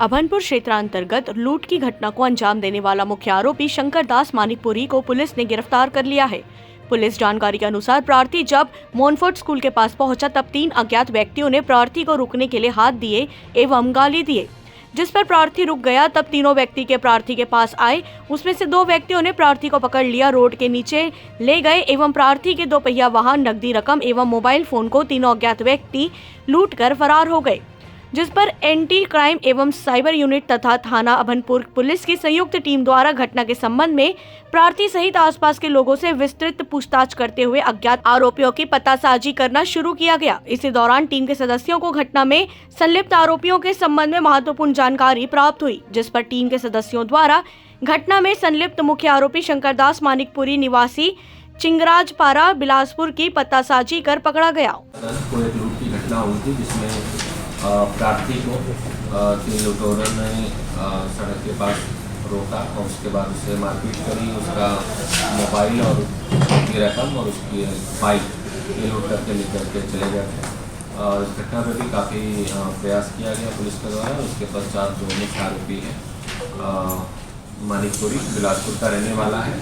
अभनपुर क्षेत्रांतर्गत लूट की घटना को अंजाम देने वाला मुख्य आरोपी शंकर दास मानिकपुरी को पुलिस ने गिरफ्तार कर लिया है। पुलिस जानकारी के अनुसार प्रार्थी जब मोनफोर्ड स्कूल के पास पहुंचा तब 3 अज्ञात व्यक्तियों ने प्रार्थी को रुकने के लिए हाथ दिए एवं गाली दिए, जिस पर प्रार्थी रुक गया। तब तीनों व्यक्ति के प्रार्थी के पास आए। उसमें से 2 व्यक्तियों ने प्रार्थी को पकड़ लिया, रोड के नीचे ले गए एवं प्रार्थी के 2 पहिया वाहन, नकदी रकम एवं मोबाइल फोन को तीनों अज्ञात व्यक्ति लूट कर फरार हो गए, जिस पर एंटी क्राइम एवं साइबर यूनिट तथा थाना अभनपुर पुलिस की संयुक्त टीम द्वारा घटना के संबंध में प्रार्थी सहित आसपास के लोगों से विस्तृत पूछताछ करते हुए अज्ञात आरोपियों की पतासाजी करना शुरू किया गया। इसी दौरान टीम के सदस्यों को घटना में संलिप्त आरोपियों के संबंध में महत्वपूर्ण जानकारी प्राप्त हुई, जिस पर टीम के सदस्यों द्वारा घटना में संलिप्त मुख्य आरोपी शंकर दास मानिकपुरी निवासी चिंगराजपारा बिलासपुर की पतासाजी कर पकड़ा गया। को एक लूट की घटना हुई थी जिसमें प्रार्थी को 3 लुटेरों ने सड़क के पास रोका और उसके बाद उससे मारपीट करी। उसका मोबाइल और उसकी रकम और उसकी बाइक ये लूट करके निकल के चले गए थे। इस घटना में भी काफ़ी प्रयास किया गया पुलिस के द्वारा। उसके पश्चात जो मुख्य आरोपी है मानिकपुरी बिलासपुर का रहने वाला है,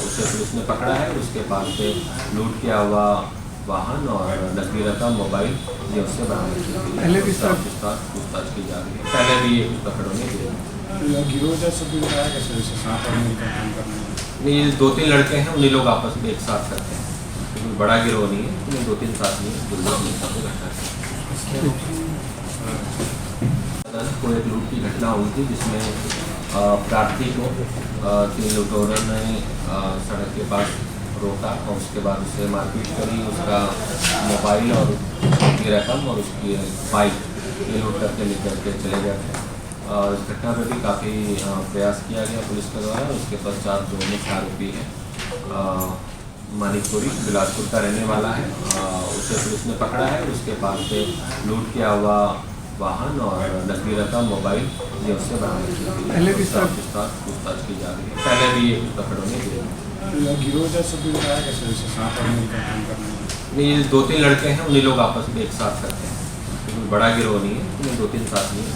उसे पुलिस ने पकड़ा है। उसके पास से लूट किया हुआ वाहन और नकदी रकम, मोबाइल ये उससे बरामद की गई। पहले भी पूछताछ की जा रही है। पहले भी ये पकड़ोगे नहीं, 2-3 लड़के हैं, उन्हीं लोग आपस में एक साथ करते हैं, क्योंकि बड़ा गिरोह नहीं है, उन्हें 2-3 साथ नहीं है। को एक लूट की घटना हुई थी जिसमें प्रार्थी को 3 लुटेरों ने सड़क के पास रोका और उसके बाद उससे मारपीट करी। उसका मोबाइल और उसकी रकम और उसकी बाइक ये लूट करके निकल के चले गए थे। इस घटना में भी काफ़ी प्रयास किया गया पुलिस के द्वारा। उसके पश्चात जो मुख्य आरोपी है मानिकपुरी बिलासपुर का रहने वाला है, उसे पुलिस ने पकड़ा है। उसके पास से लूट किया हुआ वाहन और नकदी रकम, मोबाइल ये उससे बरामद की गई। पहले भी पूछताछ की जा रही है। पहले भी ये पकड़ोगे नहीं, 2-3 लड़के हैं, उन्हीं लोग आपस में एक साथ करते हैं, क्योंकि बड़ा गिरोह नहीं है, उन्हें 2-3 साथ नहीं है।